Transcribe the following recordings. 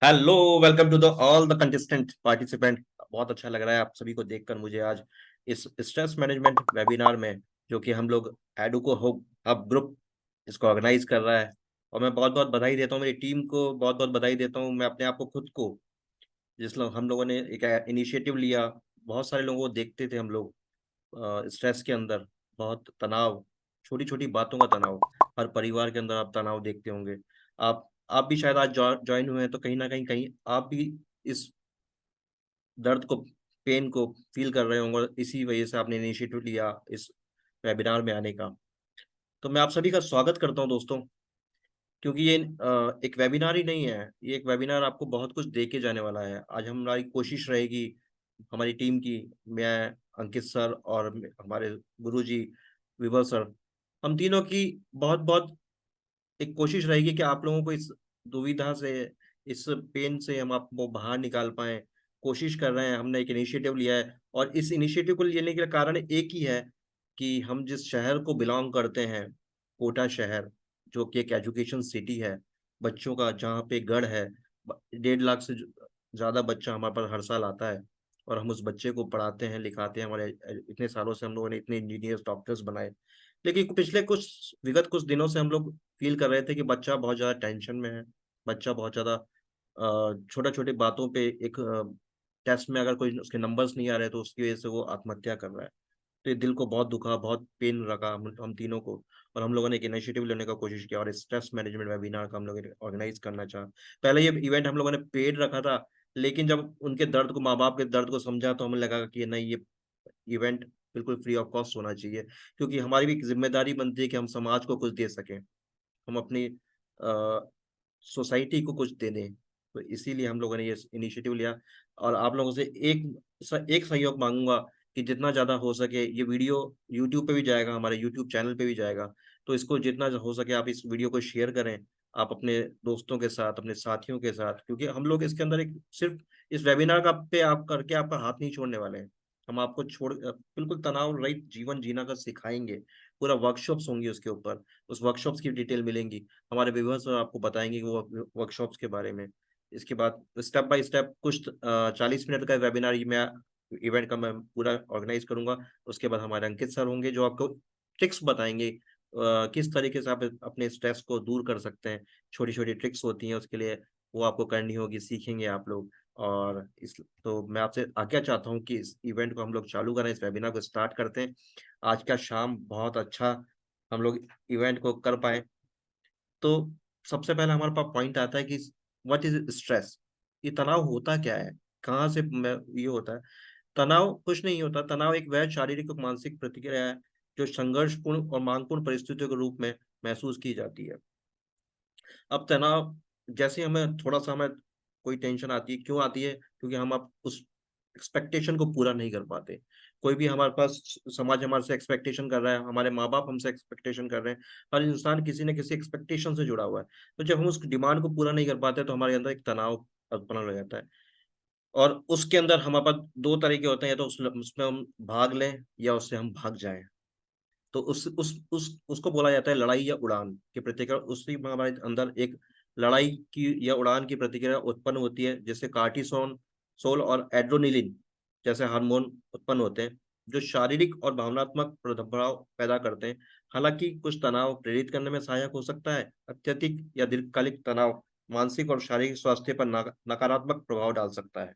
Hello, welcome to the all the contestant participant. बहुत अच्छा लग रहा है आप सभी को देखकर मुझे आज इस स्ट्रेस मैनेजमेंट वेबिनार में, जो कि हम लोग एडुको हब ग्रुप इसको ऑर्गेनाइज कर रहा है। और मैं बहुत बहुत बधाई देता हूँ मेरी टीम को, बहुत बहुत बधाई देता हूँ मैं अपने आप को, खुद को। हम लोगों ने एक इनिशिएटिव लिया। बहुत सारे लोगों को देखते थे हम लोग स्ट्रेस के अंदर, बहुत तनाव, छोटी छोटी बातों का तनाव। हर परिवार के अंदर आप तनाव देखते होंगे। आप भी शायद आज ज्वाइन हुए हैं, तो कहीं ना कहीं कहीं आप भी इस दर्द को, पेन को फील कर रहे होंगे, और इसी वजह से आपने इनिशिएटिव लिया इस वेबिनार में आने का। तो मैं आप सभी का स्वागत करता हूं दोस्तों, क्योंकि ये एक वेबिनार ही नहीं है, ये एक वेबिनार आपको बहुत कुछ दे के जाने वाला है। आज हमारी कोशिश रहेगी, हमारी टीम की, मैं, अंकित सर और हमारे गुरुजी विवर सर, हम तीनों की बहुत बहुत एक कोशिश रहेगी कि आप लोगों को इस दुविधा से, इस पेन से हम आपको बाहर निकाल पाए। कोशिश कर रहे हैं, हमने एक इनिशिएटिव लिया है, और इस इनिशिएटिव को लेने के कारण एक ही है कि हम जिस शहर को बिलोंग करते हैं, कोटा शहर, जो कि एक एजुकेशन सिटी है, बच्चों का जहाँ पे गढ़ है। 1.5 लाख से ज़्यादा बच्चा हमारे पास हर साल आता है, और हम उस बच्चे को पढ़ाते हैं, लिखाते हैं। हमारे इतने सालों से हम लोगों ने इतने इंजीनियर्स, डॉक्टर्स बनाए। लेकिन पिछले कुछ विगत कुछ दिनों से हम लोग फील कर रहे थे कि बच्चा बहुत ज़्यादा टेंशन में है। बच्चा बहुत ज़्यादा छोटा छोटी बातों पे, एक टेस्ट में अगर कोई उसके नंबर्स नहीं आ रहे, तो उसकी वजह से वो आत्महत्या कर रहा है। तो ये दिल को बहुत दुखा, बहुत पेन रखा हम तीनों को। और हम लोगों ने एक इनिशिएटिव लेने का कोशिश किया, और स्ट्रेस मैनेजमेंट वेबिनार का हम लोग ऑर्गेनाइज करना चाहा। पहले ये इवेंट हम लोगों ने पेड रखा था, लेकिन जब उनके दर्द को, माँ बाप के दर्द को समझा, तो हमें लगा कि नहीं, ये इवेंट बिल्कुल फ्री ऑफ कॉस्ट होना चाहिए। क्योंकि हमारी भी एक जिम्मेदारी बनती है कि हम समाज को कुछ दे सकें, हम अपनी सोसाइटी को कुछ दे दें। तो इसीलिए हम लोगों ने ये इनिशिएटिव लिया। और आप लोगों से एक सहयोग मांगूंगा कि जितना ज़्यादा हो सके, ये वीडियो यूट्यूब पे भी जाएगा, हमारे यूट्यूब चैनल पे भी जाएगा। तो इसको जितना हो सके आप इस वीडियो को शेयर करें, आप अपने दोस्तों के साथ, अपने साथियों के साथ। क्योंकि हम लोग इसके अंदर एक सिर्फ इस वेबिनार का पे आप करके आपका हाथ नहीं छोड़ने वाले हैं। हम आपको बिल्कुल तनाव रहित जीवन जीना का सिखाएंगे। पूरा वर्कशॉप्स होंगी उसके ऊपर, उस वर्कशॉप्स की डिटेल मिलेंगी। हमारे व्यूअर्स आपको बताएंगे कि वो वर्कशॉप्स के बारे में। इसके बाद स्टेप बाय स्टेप कुछ 40 मिनट का वेबिनार ये मैं इवेंट का मैं पूरा ऑर्गेनाइज करूंगा। उसके बाद हमारे अंकित सर होंगे, जो आपको ट्रिक्स बताएंगे किस तरीके से आप अपने स्ट्रेस को दूर कर सकते हैं। छोटी छोटी ट्रिक्स होती हैं उसके लिए, वो आपको करनी होगी, सीखेंगे आप लोग। और इस तो मैं आपसे आज्ञा चाहता हूँ कि इस इवेंट को हम लोग चालू करें, इस वेबिनार को स्टार्ट करते हैं। आज का शाम बहुत अच्छा हम लोग इवेंट को कर पाए। तो सबसे पहले हमारे पास पॉइंट आता है कि व्हाट इज स्ट्रेस। ये तनाव होता क्या है, कहाँ से ये होता है। तनाव कुछ नहीं होता। तनाव एक वह शारीरिक और मानसिक प्रतिक्रिया है जो संघर्षपूर्ण और मांगपूर्ण परिस्थितियों के रूप में महसूस की जाती है। अब तनाव, जैसे हमें थोड़ा सा, हमें कोई टेंशन आती है, क्यों आती है? क्योंकि हम अब उस एक्सपेक्टेशन को पूरा नहीं कर पाते। कोई भी हमारे पास, समाज हमारे से एक्सपेक्टेशन कर रहा है, हमारे माँ बाप हमसे एक्सपेक्टेशन कर रहे हैं। हर इंसान किसी न किसी एक्सपेक्टेशन से जुड़ा हुआ है। तो जब हम उस डिमांड को पूरा नहीं कर पाते, तो हमारे अंदर एक तनाव उत्पन्न हो जाता है। और उसके अंदर हमारे पास दो तरीके होते हैं, या तो उसमें हम भाग लें, या उससे हम भाग जाएं। तो उस उसको बोला जाता है लड़ाई या उड़ान की प्रतिक्रिया। उसी में हमारे अंदर एक लड़ाई की या उड़ान की प्रतिक्रिया उत्पन्न होती है, जिससे कार्टिसोन सोल और एड्रोनिलिन जैसे हार्मोन उत्पन्न होते हैं, जो शारीरिक और भावनात्मक प्रभाव पैदा करते हैं। हालांकि कुछ तनाव प्रेरित करने में सहायक हो सकता है। अत्यधिक या दीर्घकालिक तनाव मानसिक और शारीरिक स्वास्थ्य पर नकारात्मक प्रभाव डाल सकता है।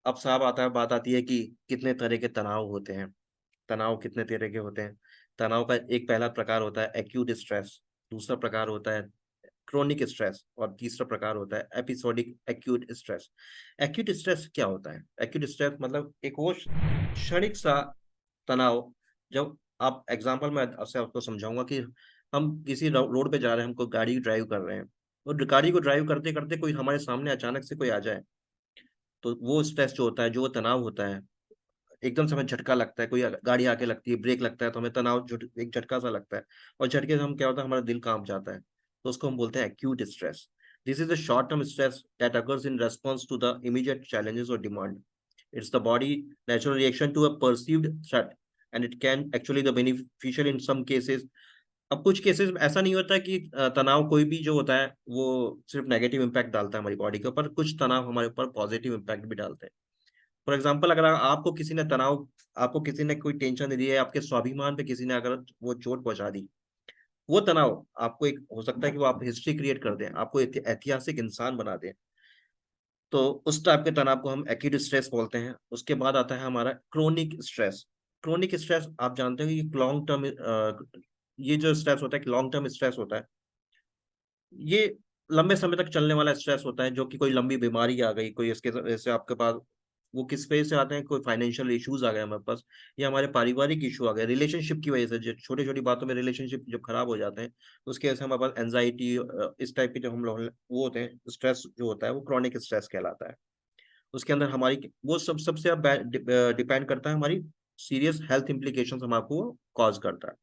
अब साहब आता है, बात आती है कि कितने तरह के तनाव होते हैं। तनाव कितने तरह के होते हैं? तनाव का एक पहला प्रकार होता है एक्यूट स्ट्रेस, दूसरा प्रकार होता है क्रोनिक स्ट्रेस, और तीसरा प्रकार होता है episodic acute stress. Acute stress क्या होता है? एक्यूट स्ट्रेस मतलब एक वो क्षणिक सा तनाव। जब आप एग्जांपल में आपसे आपको समझाऊंगा कि हम किसी रोड पे जा रहे हैं, हम कोई गाड़ी ड्राइव कर रहे हैं, और गाड़ी को ड्राइव करते करते कोई हमारे सामने अचानक से कोई आ जाए, तो वो स्ट्रेस जो होता है, जो वो तनाव होता है, एकदम से हमें झटका लगता है। कोई गाड़ी आके लगती है, ब्रेक लगता है, तो हमें तनाव, एक झटका सा लगता है। और झटके से हम क्या होता है, हमारा दिल कांप जाता है। तो उसको हम बोलते हैं acute stress. This is a short term stress that occurs in response to the immediate challenges और demand. It's the body natural reaction to a perceived threat, and it can actually the beneficial in some cases. अब कुछ cases में ऐसा नहीं होता है कि तनाव कोई भी जो होता है वो सिर्फ नेगेटिव इम्पैक्ट डालता है हमारी बॉडी के ऊपर, कुछ तनाव हमारे ऊपर पॉजिटिव इम्पैक्ट भी डालते हैं। फॉर एग्जाम्पल, अगर आपको किसी ने तनाव, आपको किसी ने कोई टेंशन दे दी है, आपके स्वाभिमान पे किसी ने अगर वो चोट पहुंचा दी, वो तनाव आपको एक हो सकता है कि वो आप हिस्ट्री क्रिएट कर दें, आपको ऐतिहासिक इंसान बना दें। तो उस टाइप के तनाव को हम एक्यूट स्ट्रेस बोलते हैं। उसके बाद आता है हमारा क्रोनिक स्ट्रेस। क्रोनिक स्ट्रेस आप जानते हो कि लॉन्ग टर्म, ये जो स्ट्रेस होता है कि लॉन्ग टर्म स्ट्रेस होता है, ये लंबे समय तक चलने वाला स्ट्रेस होता है, जो कि कोई लंबी बीमारी आ गई, कोई इसके वजह से आपके पास, वो किस वजह से आते हैं, कोई फाइनेंशियल इश्यूज आ गए हमारे पास, या हमारे पारिवारिक इशू आ गए, रिलेशनशिप की वजह से, जो छोटी छोटी बातों में रिलेशनशिप जब खराब हो जाते हैं, उसकी वजह से हमारे पास एंजाइटी, इस टाइप के जो हम लोग वो होते हैं, स्ट्रेस जो होता है वो क्रॉनिक स्ट्रेस कहलाता है। उसके अंदर हमारी वो सबसे डिपेंड करता है, हमारी सीरियस हेल्थ इंप्लीकेशन हम आपको कॉज करता है।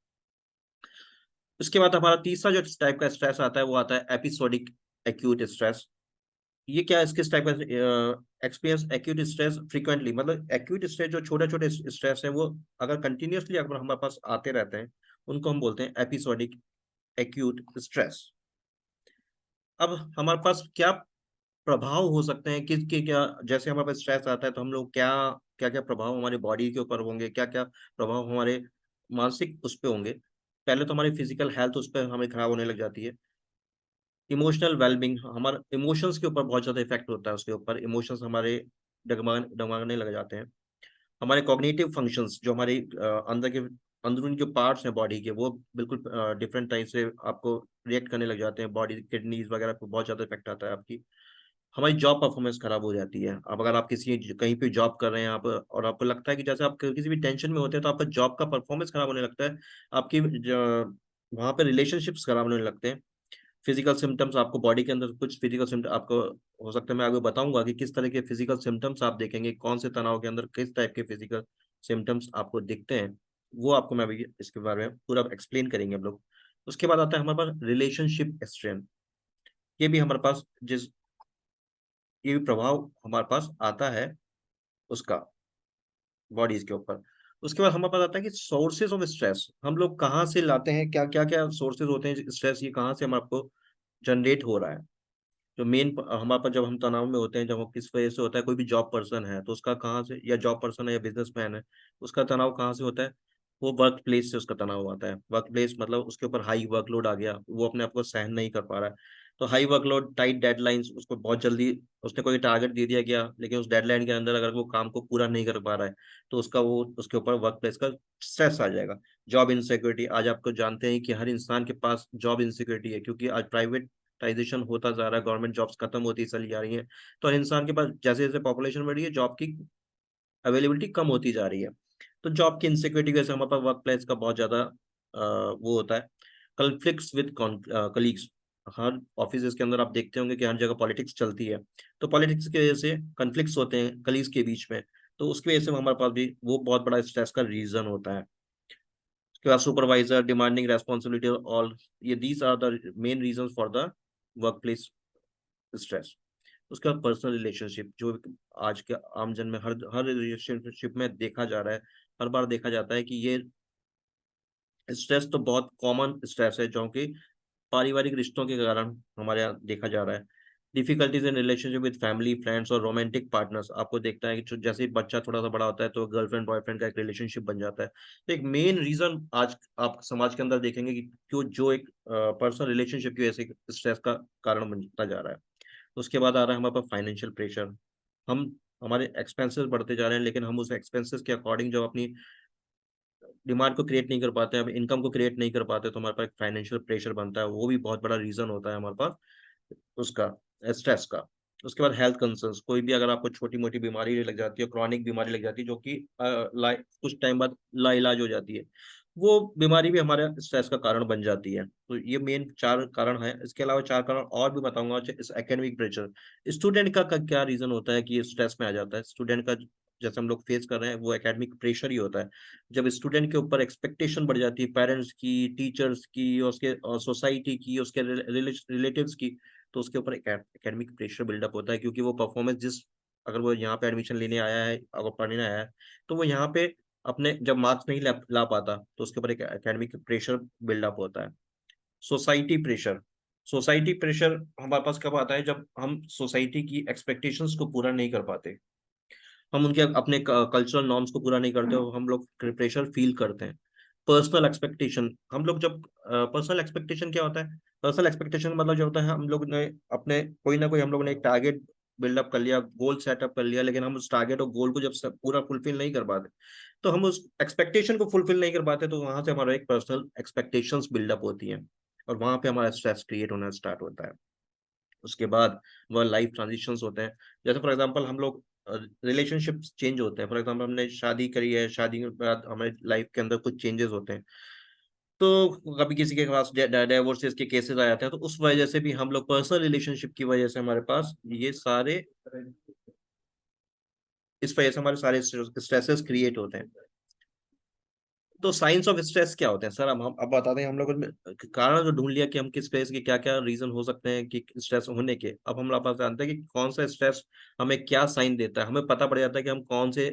उसके बाद हमारा तीसरा जो टाइप का स्ट्रेस आता है वो आता है एपिसोडिक एक्यूट स्ट्रेस। ये क्या है, किस टाइप का एक्सपीरियंस एक्यूट स्ट्रेस फ्रीक्वेंटली, मतलब एक्यूट स्ट्रेस जो छोटे छोटे स्ट्रेस है वो अगर कंटिन्यूअसली अगर हमारे पास आते रहते हैं, उनको हम बोलते हैं एपिसोडिक एक्यूट स्ट्रेस। अब हमारे पास क्या प्रभाव हो सकते हैं, किसके क्या, जैसे हमारे पास स्ट्रेस आता है तो हम लोग क्या क्या क्या प्रभाव हमारे बॉडी के ऊपर होंगे, क्या क्या प्रभाव हमारे मानसिक उस पे होंगे। पहले तो हमारी फिजिकल हेल्थ उस पर हमें खराब होने लग जाती है। इमोशनल वेलबींग, हमारे इमोशंस के ऊपर बहुत ज्यादा इफेक्ट होता है, उसके ऊपर इमोशंस हमारे डगमगाने लग जाते हैं। हमारे कॉग्निटिव फंक्शंस, जो हमारे अंदर के अंदरूनी जो पार्ट्स हैं बॉडी के, वो बिल्कुल डिफरेंट टाइप से आपको रिएक्ट करने लग जाते हैं, बॉडी किडनीज वगैरह पे बहुत ज्यादा इफेक्ट आता है आपकी। हमारी जॉब परफॉर्मेंस खराब हो जाती है। अब अगर आप किसी कहीं पे जॉब कर रहे हैं आप, और आपको लगता है कि जैसे आप किसी भी टेंशन में होते हैं तो आपका जॉब का परफॉर्मेंस खराब होने लगता है, आपकी वहाँ पे रिलेशनशिप्स खराब होने लगते हैं। फिजिकल सिम्टम्स, आपको बॉडी के अंदर कुछ फिजिकल सिम्टम आपको हो सकता है, मैं आगे बताऊंगा कि किस तरह के फिजिकल सिम्टम्स आप देखेंगे, कौन से तनाव के अंदर किस टाइप के फिजिकल सिम्टम्स आपको दिखते हैं, वो आपको मैं अभी इसके बारे में पूरा एक्सप्लेन करेंगे हम लोग। उसके बाद आता है हमारे पास रिलेशनशिप स्ट्रेन। ये भी हमारे पास जिस ये भी प्रभाव हमारे पास आता है उसका बॉडीज के ऊपर। उसके बाद हमारे पास आता है कि सोर्सेज ऑफ स्ट्रेस, हम लोग कहाँ से लाते हैं, क्या क्या क्या सोर्सेज होते हैं स्ट्रेस, ये कहाँ से हम आपको जनरेट हो रहा है। जो मेन हमारे पास जब हम तनाव में होते हैं, जब हम किस वजह से होता है, कोई भी जॉब पर्सन है तो उसका कहाँ से, या जॉब पर्सन है या बिजनेसमैन है, उसका तनाव कहाँ से होता है, वो वर्क प्लेस से उसका तनाव आता है। वर्क प्लेस मतलब उसके ऊपर हाई वर्कलोड आ गया, वो अपने आप को सहन नहीं कर पा रहा है। तो हाई वर्कलोड, टाइट डेडलाइंस, उसको बहुत जल्दी उसने कोई टारगेट दे दिया गया, लेकिन उस डेडलाइन के अंदर अगर वो काम को पूरा नहीं कर पा रहा है, तो उसका वो उसके ऊपर वर्क प्लेस का स्ट्रेस आ जाएगा। जॉब इनसिक्योरिटी, आज आपको जानते हैं कि हर इंसान के पास जॉब इनसिक्योरिटी है, क्योंकि आज प्राइवेटाइजेशन होता जा रहा है, गवर्नमेंट जॉब्स खत्म होती चली जा रही है। तो हर इंसान के पास जैसे जैसे पॉपुलेशन बढ़ रही है, जॉब की अवेलेबिलिटी कम होती जा रही है। तो जॉब की इनसिक्योरिटी की वजह से हमारे पास वर्क प्लेस का बहुत ज्यादा वो होता है। Conflicts with colleagues, her office के अंदर आप देखते होंगे कि हर जगह पॉलिटिक्स चलती है। तो पॉलिटिक्स की वजह से कॉन्फ्लिक्ट्स होते हैं कलीग्स के बीच में, तो उसकी वजह से हमारे पास भी वो बहुत बड़ा स्ट्रेस का रीजन होता है। उसके बाद सुपरवाइजर डिमांडिंग रेस्पॉन्सिबिलिटी, ऑल ये these are the main reason for the work place stress. उसके बाद पर्सनल रिलेशनशिप, जो आज के आम जन में हर हर रिलेशनशिप में देखा जा रहा है, हर बार देखा जाता है कि ये स्ट्रेस तो बहुत कॉमन स्ट्रेस है, जो कि पारिवारिक रिश्तों के कारण हमारे यहाँ देखा जा रहा है। Difficulties in relationship with family friends और रोमांटिक पार्टनर्स, आपको देखता है कि जैसे ही बच्चा थोड़ा सा बड़ा होता है तो गर्लफ्रेंड बॉयफ्रेंड का एक रिलेशनशिप बन जाता है। तो एक मेन रीजन आज आप समाज के अंदर देखेंगे कि क्यों जो एक पर्सनल रिलेशनशिप की वजह से स्ट्रेस का कारण बनता जा रहा है। उसके बाद आ रहा है हमारे पास फाइनेंशियल प्रेशर। हम हमारे एक्सपेंसेस बढ़ते जा रहे हैं, लेकिन हम उस एक्सपेंसेस के अकॉर्डिंग जब अपनी डिमांड को क्रिएट नहीं कर पाते, हम इनकम को क्रिएट नहीं कर पाते, तो हमारे पास फाइनेंशियल प्रेशर बनता है, वो भी बहुत बड़ा रीजन होता है हमारे पास उसका, स्ट्रेस का। उसके बाद हेल्थ कंसर्न्स, कोई भी अगर आपको छोटी मोटी बीमारी लग जाती है, क्रॉनिक बीमारी लग जाती है, जो कि कुछ टाइम बाद लाइलाज हो जाती है, वो बीमारी भी हमारे स्ट्रेस का कारण बन जाती है। तो ये मेन चार कारण है। इसके अलावा चार कारण और भी बताऊंगा। इस एकेडमिक प्रेशर, स्टूडेंट का क्या रीजन होता है कि ये स्ट्रेस में आ जाता है स्टूडेंट का, जैसे हम लोग फेस कर रहे हैं, वो एकेडमिक प्रेशर ही होता है। जब स्टूडेंट के ऊपर एक्सपेक्टेशन बढ़ जाती है, पेरेंट्स की, टीचर्स की, उसके सोसाइटी की, उसके रिलेटिव्स की, तो उसके ऊपर एकेडमिक प्रेशर बिल्डअप होता है, क्योंकि वो परफॉर्मेंस जिस, अगर वो यहाँ पे एडमिशन लेने आया है, अगर पढ़ने आया है, तो वो यहाँ पे अपने जब मार्क्स नहीं ला पाता तो उसके ऊपर एक एकेडमिक प्रेशर बिल्डअप होता है। Society pressure. सोसाइटी प्रेशर हमारे पास कब आता है? जब हम सोसाइटी की एक्सपेक्टेशंस को पूरा नहीं कर पाते, हम उनके अपने कल्चरल नॉर्म्स को पूरा नहीं करते हो, हम लोग प्रेशर फील करते हैं। पर्सनल एक्सपेक्टेशन, हम लोग जब पर्सनल एक्सपेक्टेशन क्या होता है? पर्सनल एक्सपेक्टेशन मतलब जो होता है, हम लोग ने अपने कोई ना कोई हम लोग ने एक टारगेट बिल्डअप कर लिया, गोल सेटअप कर लिया, लेकिन हम उस टारगेट और गोल को जब पूरा फुलफिल नहीं कर पाते, तो हम उस एक्सपेक्टेशन को फुलफिल नहीं कर पाते, तो वहां से हमारा एक पर्सनल एक्सपेक्टेशंस बिल्डअप होती हैं, और वहां पे हमारा स्ट्रेस क्रिएट होना स्टार्ट होता है। उसके बाद वह लाइफ ट्रांजिशंस होते हैं। जैसे फॉर एग्जांपल हम लोग रिलेशनशिप चेंज होते हैं। फॉर एग्जांपल हमने शादी करी है, शादी के बाद हमारे लाइफ के अंदर कुछ चेंजेस होते हैं, तो कभी किसी के पास डाइवोर्सेस के केसेस आ जाते हैं, तो उस वजह से भी हम लोग पर्सनल रिलेशनशिप की वजह से हमारे पास ये सारे, इस वजह से हमारे सारे स्ट्रेसेस क्रिएट होते हैं। तो साइंस ऑफ स्ट्रेस क्या होते हैं सर? हम अब बताते हैं। हम लोग कारण जो ढूंढ लिया कि हम किस स्ट्रेस के क्या क्या रीजन हो सकते हैं कि स्ट्रेस होने के, अब हम लोग पास जानते हैं कि कौन सा स्ट्रेस हमें क्या साइन देता है, हमें पता पड़ जाता है कि हम कौन से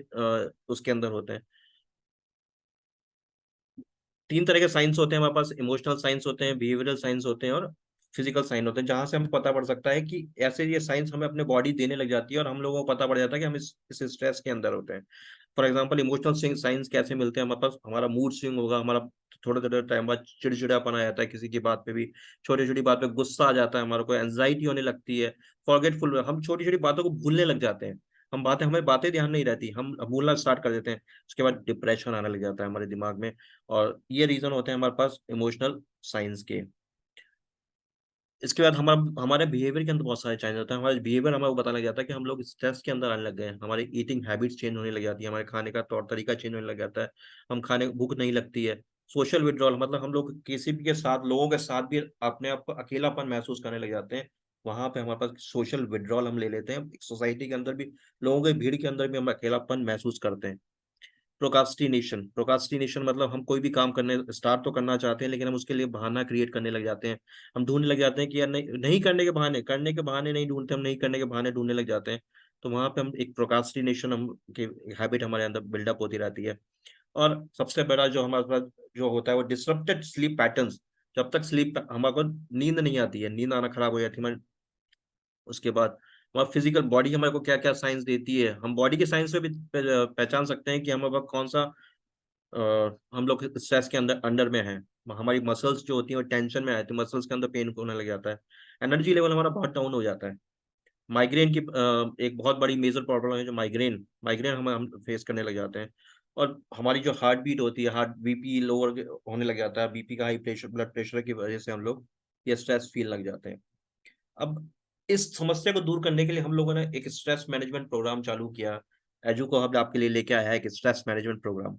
उसके अंदर होते हैं। तीन तरह के साइंस होते हैं हमारे पास: इमोशनल साइंस होते हैं, बिहेवियरल साइंस होते हैं, और फिजिकल साइन होते हैं, जहां से हमें पता पड़ सकता है कि ऐसे ये साइंस हमें अपने बॉडी देने लग जाती है और हम लोगों को पता पड़ जाता है कि हम इस स्ट्रेस के अंदर होते हैं। फॉर एग्जाम्पल इमोशनल साइंस कैसे मिलते हैं? हमारे पास हमारा मूड स्विंग होगा, हमारा थोड़े थोड़े टाइम बाद चिड़चिड़ापन आ जाता है किसी की बात पे भी, छोटी छोटी बात पे गुस्सा आ जाता है, हमारे को एंजाइटी होने लगती है, फॉरगेटफुल, हम छोटी छोटी बातों को भूलने लग जाते हैं, हम बातें हमें बातें ध्यान नहीं रहती, हम भूलना स्टार्ट कर देते हैं। उसके बाद डिप्रेशन आने लग जाता है हमारे दिमाग में। और ये रीजन होते हैं हमारे पास इमोशनल साइंस के। इसके बाद हमारा हमारे बिहेवियर के अंदर बहुत सारे चेंज होता है। हमारे बिहेवियर हमें बताने लग जाता है कि हम लोग स्ट्रेस के अंदर आने लग गए हैं, हमारी ईटिंग हैबिट्स चेंज होने लग जाती है, हमारे खाने का तौर तरीका चेंज होने लग जाता है, हम खाने भूख नहीं लगती है। सोशल विड्रॉल मतलब हम लोग किसी भी के साथ, लोगों के साथ भी अपने आप को अकेलापन महसूस करने लग जाते हैं। वहां पे हमारे पास सोशल विड्रॉल हम ले लेते हैं, एक सोसाइटी के अंदर भी, लोगों की भीड़ के अंदर भी हम अकेलापन महसूस करते हैं। प्रोकास्टिनेशन, प्रोकास्टिनेशन मतलब हम कोई भी काम करने स्टार्ट तो करना चाहते हैं, लेकिन हम उसके लिए बहाना क्रिएट करने लग जाते हैं। हम ढूंढने लग जाते हैं कि यार नहीं, नहीं करने के बहाने, करने के बहाने नहीं ढूंढते, हम नहीं करने के बहाने ढूंढने लग जाते हैं। तो वहां पे हम एक प्रोकास्टिनेशन हम की हैबिट हमारे अंदर बिल्डअप होती रहती है। और सबसे बड़ा जो हमारे पास जो होता है वो डिसरप्टेड स्लीप पैटर्न्स। जब तक स्लीप हमारे को नींद नहीं आती है, नींद आना खराब हो जाती है। उसके बाद हमारा फिजिकल बॉडी हमारे को क्या क्या साइंस देती है, हम बॉडी के साइंस से भी पहचान सकते हैं कि हमारे पास कौन सा हम लोग स्ट्रेस के अंदर अंडर में है। हमारी मसल्स जो होती हैं वो टेंशन में आती है, मसल्स के अंदर पेन होने लग जाता है, एनर्जी लेवल हमारा बहुत डाउन हो जाता है। माइग्रेन की एक बहुत बड़ी मेजर प्रॉब्लम है जो माइग्रेन, माइग्रेन हम फेस करने लग जाते हैं। और हमारी जो हार्ट बीट होती है, हार्ट बीपी लोअर होने लग जाता है, बीपी का हाई प्रेशर, ब्लड प्रेशर की वजह से हम लोग ये स्ट्रेस फील लग जाते हैं। अब इस समस्या को दूर करने के लिए हम लोगों ने एक स्ट्रेस मैनेजमेंट प्रोग्राम चालू किया। एजू को हम आपके लिए लेके आया है एक स्ट्रेस मैनेजमेंट प्रोग्राम।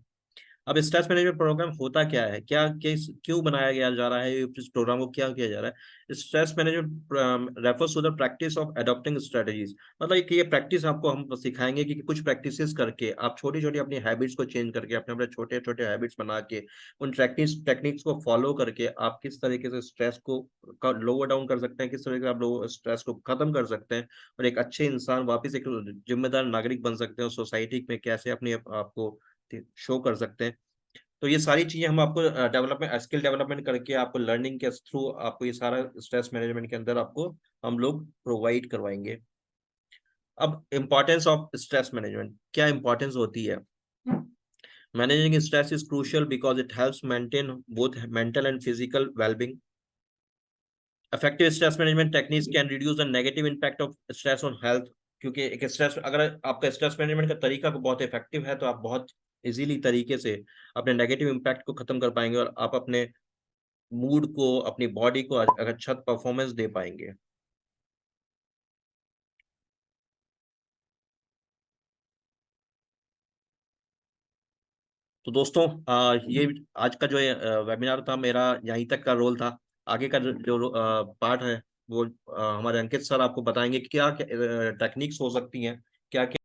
अब स्ट्रेस मैनेजमेंट प्रोग्राम होता क्या है, क्या किस क्यों बनाया गया जा रहा है, इस प्रोग्राम को क्या किया जा रहा है? Stress management refers to the practice of adopting strategies. मतलब कि ये प्रैक्टिस आपको हम सिखाएंगे कि कुछ प्रैक्टिसेस करके आप छोटी छोटी अपनी हैबिट्स को चेंज करके, अपने अपने छोटे छोटे हैबिट्स बना के, उन टेक्निक्स को फॉलो करके आप किस तरीके से स्ट्रेस को लोअर डाउन कर सकते हैं, किस तरीके से आप लोग स्ट्रेस को खत्म कर सकते हैं, और एक अच्छे इंसान वापस एक जिम्मेदार नागरिक बन सकते हैं, और सोसाइटी में कैसे अपने आपको शो कर सकते हैं। तो ये सारी चीजें हम आपको डेवलपमेंट, स्किल डेवलपमेंट करके आपको लर्निंग के थ्रू आपको ये सारा स्ट्रेस मैनेजमेंट के अंदर आपको हम लोग प्रोवाइड करवाएंगे। अब इम्पोर्टेंस ऑफ स्ट्रेस मैनेजमेंट, क्या इम्पोर्टेंस होती है? Managing stress is crucial because it helps maintain both mental and physical wellbeing. Effective stress management techniques can reduce the negative impact of stress on health. क्योंकि एक stress, अगर आपका stress management का तरीका बहुत इफेक्टिव है, तो आप बहुत इजीली तरीके से अपने नेगेटिव इम्पैक्ट को खत्म कर पाएंगे, और आप अपने मूड को, अपनी बॉडी को अच्छा परफॉर्मेंस दे पाएंगे। तो दोस्तों, ये आज का जो वेबिनार था मेरा, यहीं तक का रोल था। आगे का जो पार्ट है वो हमारे अंकित सर आपको बताएंगे कि क्या टेक्निक्स हो सकती हैं, क्या क्या